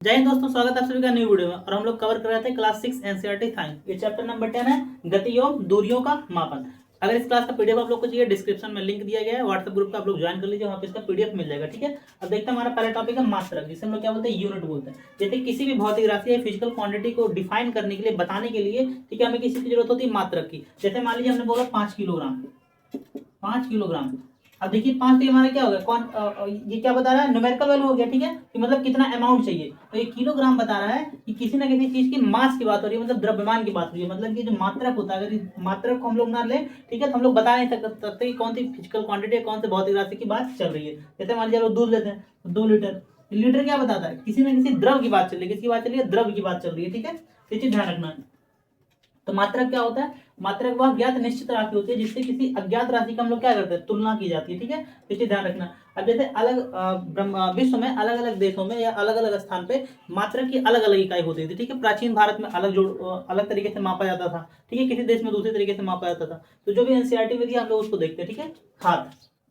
जय हिंद दोस्तों, स्वागत है आप सभी का न्यू वीडियो में। और हम लोग कवर कर रहे थे क्लास 6 एनसीईआरटी साइंस। ये चैप्टर नंबर 10 है, गति एवं दूरियों का मापन। अगर इस क्लास का पीडीएफ आप लोग को चाहिए, डिस्क्रिप्शन में लिंक दिया गया है, व्हाट्सएप ग्रुप का आप लोग ज्वाइन कर लीजिए, वहाँ पे इसका पीडीएफ मिल जाएगा। ठीक है, अब देखते हैं हमारा पहला टॉपिक है मात्रक, जिसे हम लोग क्या बोलते हैं, यूनिट बोलते हैं। जैसे किसी भी भौतिक राशि या फिजिकल क्वांटिटी को डिफाइन करने के लिए, बताने के लिए, ठीक है, हमें किसी की जरूरत होती है मात्रक की। जैसे मान लीजिए हमने बोला 5 किलोग्राम, 5 किलोग्राम। अब देखिए 5 के लिए हमारा क्या होगा, कौन ये क्या बता रहा है, न्यूमेरिकल वैल्यू हो गया। ठीक है, कि मतलब कितना अमाउंट चाहिए। तो ये किलोग्राम बता रहा है कि किसी ना किसी चीज की मास की बात हो रही है, मतलब द्रव्यमान की बात हो रही है। मतलब कि जो मात्रक होता है, अगर इस मात्रक को हम लोग ना लें, ठीक है, तो हम लोग बता नहीं सकते कि कौन सी फिजिकल क्वांटिटी है, कौन से भौतिक राशि की बात चल रही है। जैसे मान लीजिए लोग दूध लेते हैं, तो 2 लीटर। लीटर क्या बताता है, किसी ना किसी द्रव की बात चल रही है। किसकी बात चल रही है, द्रव की बात चल रही है। ठीक है, ये चीज ध्यान रखना है। तो मात्रक क्या होता है, मात्रक वह ज्ञात निश्चित राशि होती है जिससे किसी अज्ञात राशि का हम लोग क्या करते हैं, तुलना की जाती है। ठीक है, तो इसे ध्यान रखना। अब जैसे विश्व में अलग अलग देशों में या अलग अलग स्थान पे मात्रक की अलग अलग इकाई होती थी। ठीक है, प्राचीन भारत में अलग तरीके से मापा जाता था। ठीक है, किसी देश में दूसरे तरीके से मापा जाता था। तो जो भी एनसीईआरटी में दिया हम लोग उसको देखते हैं। ठीक है, हाथ।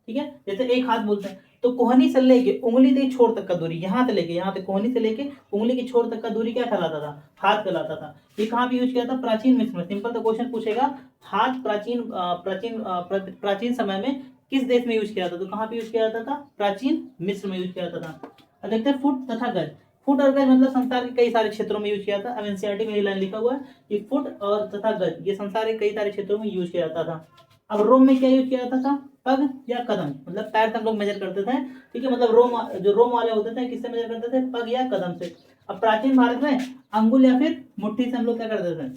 ठीक है, जैसे एक हाथ बोलते हैं, तो कोहनी से लेके उंगली के छोर तक का दूरी, यहाँ से लेके, यहाँ से कोहनी से लेके उंगली के छोर तक का दूरी क्या कहलाता था, हाथ कहलाता था। ये कहाँ पे यूज किया था, प्राचीन मिस्र में। सिंपल तो क्वेश्चन पूछेगा, हाथ प्राचीन समय में किस देश में यूज किया था, तो कहाँ पे यूज किया जाता था, प्राचीन मिस्र में यूज किया जाता था। अब देखते हैं फुट तथा गज। फुट और गज मतलब संसार के कई सारे क्षेत्रों में यूज किया था। अब एनसीईआरटी में ये लाइन लिखा हुआ है कि फुट और तथा गज ये संसार के कई सारे क्षेत्रों में यूज किया जाता था। अब रोम में क्या यूज किया जाता था, पग या कदम, मतलब पैर से हम लोग मेजर करते थे। ठीक है, मतलब जो रोम वाले होते थे किससे मेजर करते थे, पग या कदम से। अब प्राचीन भारत में अंगुल या फिर मुट्ठी से हम लोग क्या करते थे,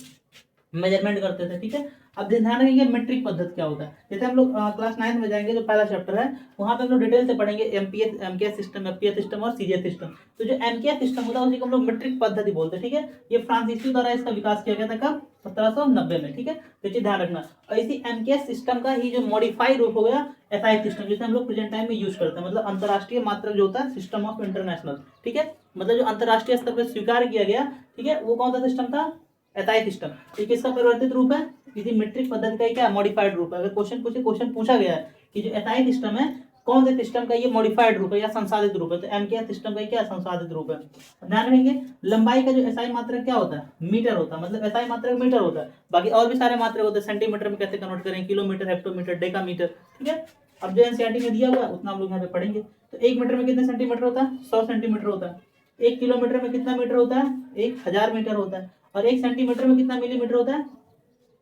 मेजरमेंट करते थे। ठीक है, अब ध्यान रखेंगे मेट्रिक पद्धति क्या होता है। जैसे हम लोग क्लास 9 में जाएंगे, जो पहला चैप्टर है वहां पे हम लोग डिटेल से पढ़ेंगे एमकेएस सिस्टम, एफपीएस सिस्टम और सीजीएस सिस्टम। तो जो एमकेएस सिस्टम होता है उसी को हम लोग मेट्रिक पद्धति बोलते हैं। ठीक है, ये फ्रांसीसी द्वारा इसका विकास किया गया था, कब, 1790 में। ठीक है, तो ये ध्यान रखना। और इसी एमकेएस सिस्टम का ही जो मॉडिफाइड रूप हो गया एसआई सिस्टम, जिसे हम लोग प्रेजेंट टाइम में यूज करते हैं। मतलब अंतरराष्ट्रीय मात्रक जो होता है, सिस्टम ऑफ इंटरनेशनल। ठीक है, मतलब जो अंतरराष्ट्रीय स्तर पर स्वीकार किया गया, ठीक है, वो कौन सा सिस्टम था, एसआई सिस्टम। ये किसका परिवर्तित रूप है, किसी मीट्रिक पद्धति का क्या मॉडिफाइड रूप है। अगर क्वेश्चन पूछा गया है कि जो एसआई सिस्टम है कौन से सिस्टम का ये मॉडिफाइड रूप है या संसाधित रूप है, तो एमकेएस सिस्टम का क्या संसाधित रूप है। ध्यान रखेंगे, लंबाई का जो एसआई मात्रक क्या होता है, मीटर होता है। मतलब एसआई मात्रक मीटर होता है, बाकी और भी सारे मात्रक होते हैं। सेंटीमीटर में कैसे कन्वर्ट करें, किलोमीटर, हेक्टोमीटर, डेकामीटर। ठीक है, अब जो एनसीईआरटी में दिया हुआ है उतना हम लोग यहाँ पे पढ़ेंगे। तो 1 मीटर में कितने सेंटीमीटर होता है, 100 सेंटीमीटर होता है। 1 किलोमीटर में कितना मीटर होता है, 1000 मीटर होता है। और 1 सेंटीमीटर में कितना मिलीमीटर होता है,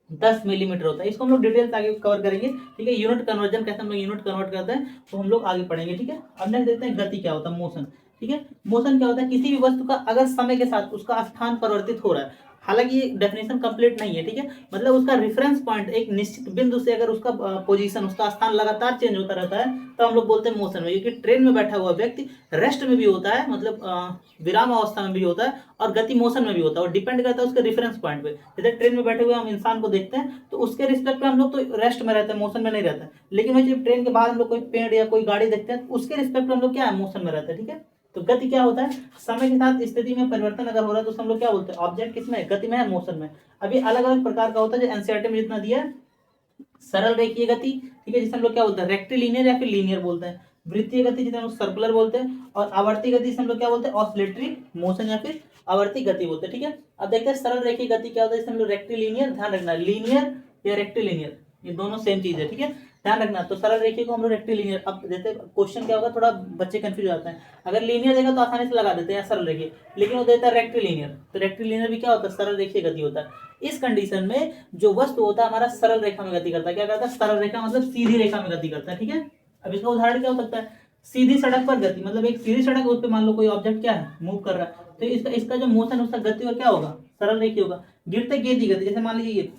10 मिलीमीटर होता है। इसको हम लोग डिटेल्स आगे कवर करेंगे। ठीक है, यूनिट कन्वर्जन कैसे हम लोग यूनिट कन्वर्ट करते हैं तो हम लोग आगे पढ़ेंगे। ठीक है, अब नेक्स्ट देखते हैं गति क्या होता है, मोशन। ठीक है, मोशन क्या होता है, किसी भी वस्तु का अगर समय के साथ उसका स्थान परिवर्तित हो रहा है, हालांकि ये डेफिनेशन कंप्लीट नहीं है। ठीक है, मतलब उसका रेफरेंस पॉइंट एक निश्चित बिंदु से अगर उसका पोजीशन, उसका स्थान लगातार चेंज होता रहता है, तो हम लोग बोलते हैं मोशन में। क्योंकि ट्रेन में बैठा हुआ व्यक्ति रेस्ट में भी होता है, मतलब विराम अवस्था में भी होता है, और गति मोशन में भी होता है, और डिपेंड करता है उसके रेफरेंस पॉइंट पे। जैसे ट्रेन में बैठे हुए हम इंसान को देखते हैं तो उसके रिस्पेक्ट में हम लोग तो रेस्ट में रहते हैं, मोशन में नहीं रहते हैं। लेकिन वही जब ट्रेन के बाहर हम लोग कोई पेड़ या कोई गाड़ी देखते हैं तो उसके रिस्पेक्ट में हम लोग क्या है, मोशन में रहते हैं। ठीक है, तो गति क्या होता है, समय के साथ स्थिति में परिवर्तन अगर हो रहा है तो हम लोग क्या बोलते हैं, ऑब्जेक्ट किसमें है, गति में है, मोशन में। अभी अलग अलग प्रकार का होता है जो एनसीईआरटी में जितना दिया है। सरल रेखीय गति, ठीक है, जिसे हम लोग क्या बोलते हैं, रेक्टिलिनियर या फिर लीनियर बोलते हैं। वृत्तीय गति जिसे हम लोग सर्कुलर बोलते हैं। और आवर्ती गति से हम लोग क्या बोलते हैं, ऑसिलेटरी मोशन या फिर आवर्ती गति बोलते हैं। ठीक है, अब देखते हैं सरल रेखीय गति क्या होता है, जिसे हम लोग रेक्टिलिनियर, ध्यान रखना, लीनियर या रेक्टिलिनियर ये दोनों सेम चीज है। ठीक है, ध्यान रखना। तो सरल रेखीय को हम लोग रेक्टिलिनियर, अब जैसे क्वेश्चन क्या होगा, थोड़ा बच्चे कंफ्यूज जाते हैं। अगर लीनियर देगा तो आसानी से लगा देते हैं सरल रेखीय, लेकिन वो देता है रेक्टिलिनियर, तो रेक्टिलिनियर भी क्या होता है, सरल रेखीय गति होता है। इस कंडीशन में जो वस्तु होता है हमारा सरल रेखा में गति करता है। क्या करता है, सरल रेखा मतलब सीधी रेखा में गति करता है। ठीक है, अब इसका उदाहरण क्या हो सकता है, सीधी सड़क पर गति, मतलब एक सीधी सड़क है, उस पर मान लो कोई ऑब्जेक्ट क्या है, मूव कर रहा है, तो इसका इसका जो मोशन, उसका गति और क्या होगा, सरल रेखीय होगा। गिरते गेंद की गति, जैसे मान लीजिए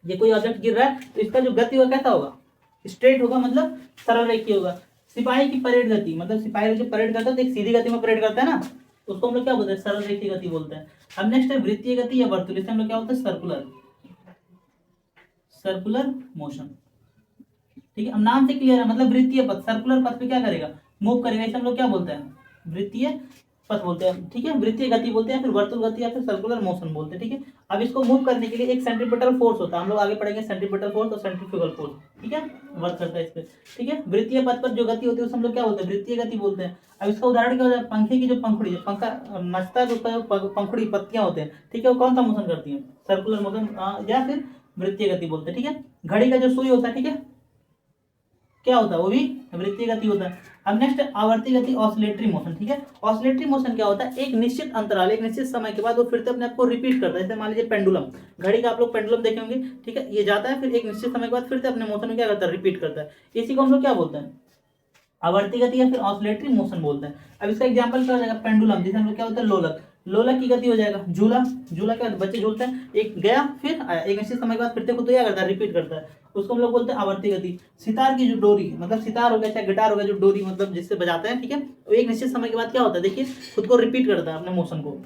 ये कोई ऑब्जेक्ट गिर रहा है तो इसका जो गति होगा कैसा होगा, स्ट्रेट होगा, मतलब सरल रेखीय होगा। सिपाही की परेड गति, मतलब सिपाही जो परेड करता है तो एक सीधी गति में परेड करता है ना, तो उसको हम लोग क्या बोलते हैं, सरल रेखीय गति बोलते हैं। अब नेक्स्ट है वृत्तीय गति या वर्तुल, इससे हम लोग क्या बोलते हैं, सर्कुलर, सर्कुलर मोशन। ठीक है, अब नाम से क्लियर है, मतलब वृत्तीय पथ सर्कुलर पथ पे क्या करेगा, मूव करेगा, इसे हम लोग क्या बोलते हैं, वृत्तीय पथ बोलते हैं, ठीक है, वृत्तीय गति बोलते हैं, फिर वर्तुल गति या फिर सर्कुलर मोशन बोलते हैं, ठीक है। अब इसको मूव करने के लिए एक सेंट्रीपिटल फोर्स होता है, हम लोग आगे पढ़ेंगे सेंट्रीपिटल फोर्स और सेंट्रीफ्यूगल फोर्स, ठीक है, वर्क करता है इस पे, ठीक है। वृत्तीय पथ पर जो गति होती है उसे हम लोग क्या बोलते हैं, वृत्तीय गति बोलते हैं। अब इसका उदाहरण क्या होता है, पंखे की जो पंखुड़ी, पंखा नचता है तो उसका जो पंखुड़ी पत्तियां होते हैं, ठीक है, वो कौन सा मोशन करती है, सर्कुलर मोशन या फिर वृत्तीय गति बोलते हैं, ठीक है। घड़ी का जो सुई होता है, ठीक है, क्या होता है, वो भी वृत्तीय गति होता है। अब नेक्स्ट आवर्ती गति, ऑसिलेटरी मोशन, ठीक है। ऑसिलेटरी मोशन क्या होता है, एक निश्चित अंतराल, एक निश्चित समय के बाद वो फिर से अपने आप को रिपीट करता है। जैसे मान लीजिए पेंडुलम, घड़ी का आप लोग पेंडुलम देखे होंगे, ठीक है, ये जाता है फिर एक निश्चित समय के बाद फिर से अपने मोशन में क्या करता है, रिपीट करता है। इसी को हम लोग क्या बोलते हैं, आवर्ती गति या फिर ऑसिलेटरी मोशन बोलते हैं। अब इसका एग्जांपल क्या हो जाएगा, पेंडुलम, जिसे हम लोग क्या होता है, लोलक, लोलक की गति हो जाएगा झूला, झूला क्या बच्चे झूलते हैं, एक गया फिर आया, एक निश्चित समय के बाद फिर से खुद क्या करता है, रिपीट करता है, उसको हम लोग बोलते हैं आवर्ती गति। सितार की जो डोरी, मतलब सितार हो गया चाहे गिटार हो गया, जो डोरी मतलब जिससे बजाते हैं, ठीक है, वो एक निश्चित समय के बाद क्या होता है, देखिए खुद को रिपीट करता है अपने मोशन को।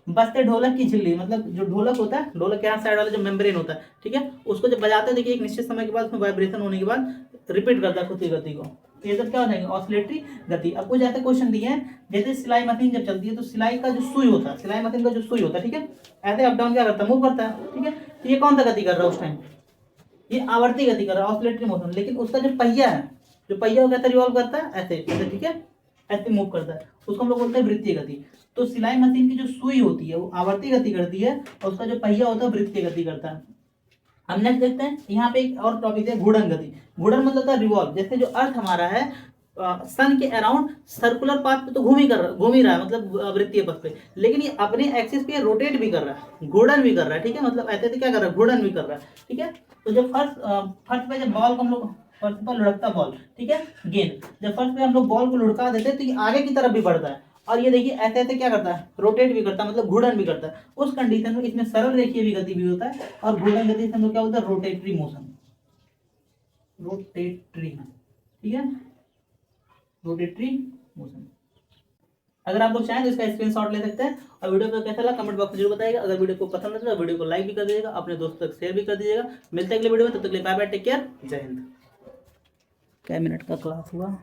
बजते ढोलक की झिल्ली, मतलब जो ढोलक होता है, ढोलक के यहाँ साइड वाला जो मेम्ब्रेन होता है, ठीक है, उसको जब बजाते हैं देखिए एक निश्चित समय के बाद उसमें वाइब्रेशन होने के बाद रिपीट करता है खुद की गति को। ये सब क्या हो जाएंगे, ऑसिलेटरी गति। अब कुछ ऐसे क्वेश्चन दिए हैं, जैसे सिलाई मशीन जब चलती है तो सिलाई का जो सुई होता है, सिलाई मशीन का जो सुई होता है, ठीक है, ऐसे अप डाउन क्या करता है, मूव करता है, ठीक है, तो ये कौन सा गति कर रहा है उस टाइम, ये आवर्ती गति कर रहा है, ऑसिलेटरी मोशन। लेकिन उसका जो पहिया है, जो पहिया वो कैसे रिवॉल्व करता है, ऐसे ऐसे, ठीक है, ऐसे मूव करता है, उसको हम लोग बोलते हैं वृत्तीय गति। तो सिलाई मशीन की जो सुई होती है वो आवर्ती गति करती है और उसका जो पहिया होता है वृत्तीय गति करता है। हम नेक्स्ट देखते हैं, यहाँ पे एक और टॉपिक है घूर्णन गति। घूर्णन मतलब होता है रिवॉल्व, जैसे जो अर्थ हमारा है सन के अराउंड सर्कुलर पाथ पे तो घूम ही रहा है, मतलब वृत्तीय पथ पे, लेकिन ये अपने एक्सिस पे रोटेट भी कर रहा है, घूर्णन भी कर रहा है, ठीक है, मतलब ऐसे क्या कर रहा है, घूर्णन भी कर रहा है, ठीक है। तो जब फर्स्ट पे जब बॉल को हम लोग, फर्स्ट पर लुढ़कता बॉल, ठीक है, गेंद, जब फर्स्ट पे हम लोग बॉल को लुढ़का देते हैं तो ये आगे की तरफ भी बढ़ता है, और ये देखिए ऐसे ऐसे क्या करता है, रोटेट भी करता है, मतलब घूर्णन भी करता है। उस कंडीशन में इसमें सरल रेखीय भी गति भी होता है, और घूर्णन गति से हम लोग क्या बोलते हैं, रोटेटरी मोशन, रोटेटरी, ठीक है, रोटेटरी मोशन। अगर आप लोग चाहें तो इसका स्क्रीनशॉट ले सकते हैं। और वीडियो को कैसा लगा कमेंट बॉक्स में जरूर बताइएगा। अगर वीडियो को पसंद है तो वीडियो को लाइक भी कर दीजिएगा, अपने दोस्तों तक शेयर भी कर दीजिएगा। मिलते हैं अगले वीडियो में, तब तक के लिए बाय बाय, टेक केयर, जय हिंद। क्या मिनट का क्लास हुआ।